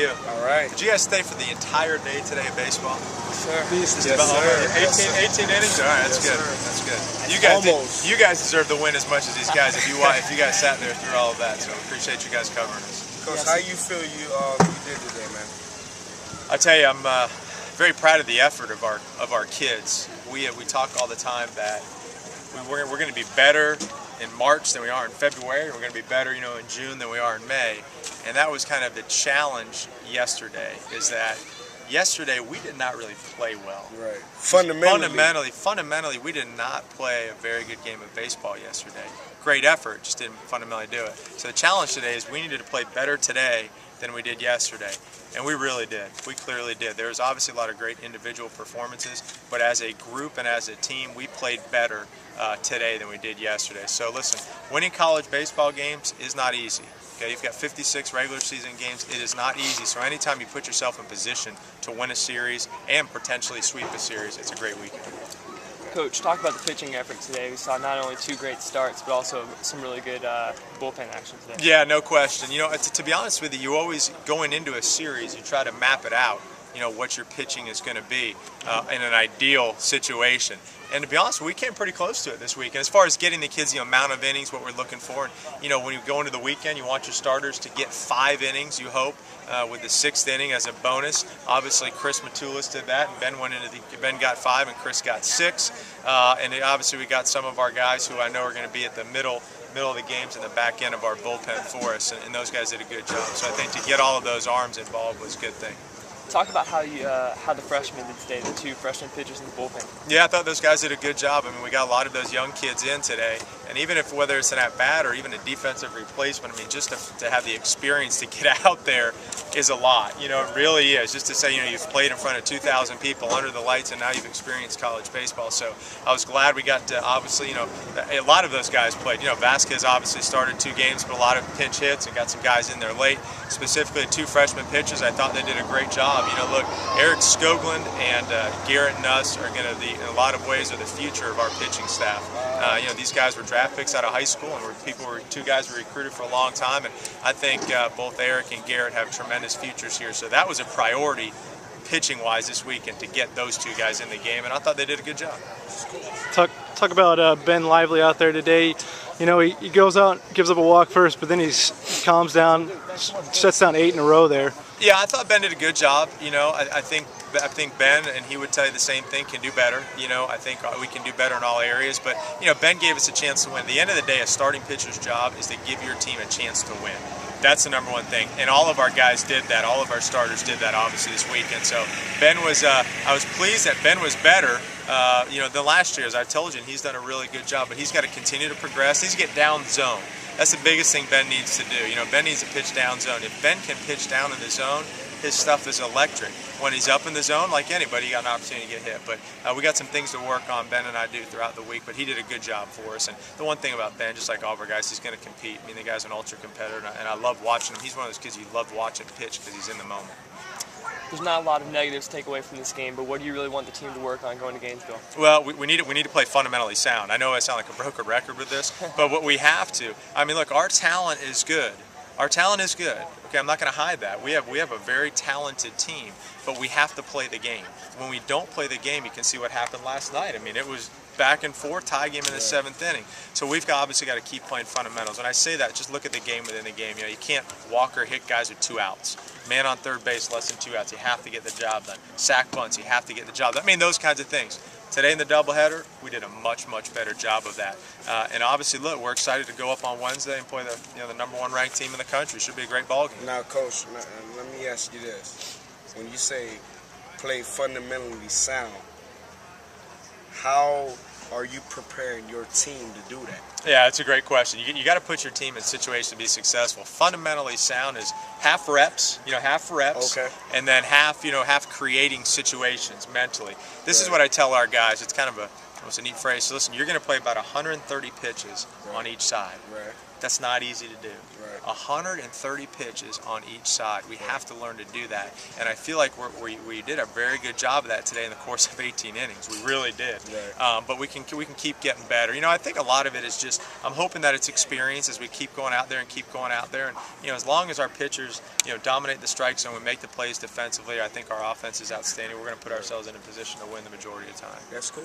All right. Did you guys stay for the entire day today of baseball? Sir. Just Yes, about sir. 18 innings? All right, that's Yes, good. sir. That's good. Almost. You guys deserve the win as much as these guys if you guys sat there through all of that. So appreciate you guys covering us. Coach, how you feel you did today, man? I tell you, I'm very proud of the effort of our kids. We talk all the time that we're going to be better in March than we are in February. We're going to be better, in June than we are in May. And that was kind of the challenge yesterday, is that yesterday we did not really play well. Right. Fundamentally, we did not play a very good game of baseball yesterday. Great effort, just didn't fundamentally do it. So the challenge today is we needed to play better today than we did yesterday. And we really did. We clearly did. There was obviously a lot of great individual performances, but as a group and as a team, we played better today than we did yesterday. So listen, winning college baseball games is not easy. Okay, you've got 56 regular season games. It is not easy. So anytime you put yourself in position to win a series and potentially sweep a series, it's a great weekend. Coach, talk about the pitching effort today. We saw not only 2 great starts, but also some really good bullpen action today. Yeah, no question. To be honest with you, you always, going into a series, you try to map it out, what your pitching is going to be in an ideal situation. And to be honest, we came pretty close to it this week. And as far as getting the kids the amount of innings, what we're looking for, and, when you go into the weekend, you want your starters to get 5 innings, you hope, with the 6th inning as a bonus. Obviously, Chris Matulis did that, and Ben got 5 and Chris got 6. And obviously, we got some of our guys who I know are going to be at the middle of the games in the back end of our bullpen for us, and those guys did a good job. So I think to get all of those arms involved was a good thing. Talk about how the freshmen did today, the 2 freshman pitchers in the bullpen. Yeah, I thought those guys did a good job. I mean, we got a lot of those young kids in today, and even if whether it's an at-bat or even a defensive replacement, I mean, just to have the experience to get out there is a lot. It really is. Just to say, you've played in front of 2,000 people under the lights, and now you've experienced college baseball. So I was glad we got to, obviously, a lot of those guys played. Vasquez obviously started 2 games, but a lot of pinch hits and got some guys in there late. Specifically, 2 freshman pitchers, I thought they did a great job. Look, Eric Skoglund and Garrett Nuss are going to, in a lot of ways, are the future of our pitching staff. These guys were draft picks out of high school, and 2 guys were recruited for a long time, and I think both Eric and Garrett have tremendous futures here. So that was a priority pitching-wise this weekend, to get those 2 guys in the game, and I thought they did a good job. Talk about Ben Lively out there today. He goes out, gives up a walk first, but then he calms down, shuts down 8 in a row there. Yeah, I thought Ben did a good job. I think Ben, and he would tell you the same thing, can do better. I think we can do better in all areas. But Ben gave us a chance to win. At the end of the day, a starting pitcher's job is to give your team a chance to win. That's the number one thing, and all of our guys did that. All of our starters did that, obviously, this weekend. So Ben was, I was pleased that Ben was better, than last year. As I told you, and he's done a really good job. But he's got to continue to progress. He needs to get down zone. That's the biggest thing Ben needs to do. Ben needs to pitch down zone. If Ben can pitch down in the zone, his stuff is electric. When he's up in the zone, like anybody, you got an opportunity to get hit. But we got some things to work on, Ben and I do, throughout the week. But he did a good job for us. And the one thing about Ben, just like all of our guys, he's going to compete. I mean, the guy's an ultra competitor, and I love watching him. He's one of those kids you love watching pitch because he's in the moment. There's not a lot of negatives to take away from this game, but what do you really want the team to work on going to Gainesville? Well, we need to play fundamentally sound. I know I sound like a broken record with this, but what we have to, I mean, look, our talent is good. Our talent is good. Okay, I'm not going to hide that. We have a very talented team, but we have to play the game. When we don't play the game, you can see what happened last night. I mean, it was back and forth, tie game in the 7th inning. So we've obviously got to keep playing fundamentals. When I say that, just look at the game within the game. You can't walk or hit guys with 2 outs. Man on third base, less than 2 outs. You have to get the job done. Sack bunts, you have to get the job done. I mean, those kinds of things. Today in the doubleheader, we did a much better job of that. And obviously, look, we're excited to go up on Wednesday and play the number 1 ranked team in the country. Should be a great ball game. Now, Coach, let me ask you this: when you say play fundamentally sound, how are you preparing your team to do that? Yeah, that's a great question. You got to put your team in situations to be successful. Fundamentally sound is half reps, okay, and then half creating situations mentally. This is what I tell our guys. It's kind of It was a neat phrase. So listen, you're going to play about 130 pitches on each side. Right. That's not easy to do. Right. 130 pitches on each side. We have to learn to do that, and I feel like we did a very good job of that today in the course of 18 innings. We really did. Right. But we can keep getting better. You know, I think a lot of it is just I'm hoping that it's experience as we keep going out there and keep going out there, and you know, as long as our pitchers dominate the strike zone, we make the plays defensively. I think our offense is outstanding. We're going to put ourselves in a position to win the majority of the time. That's cool.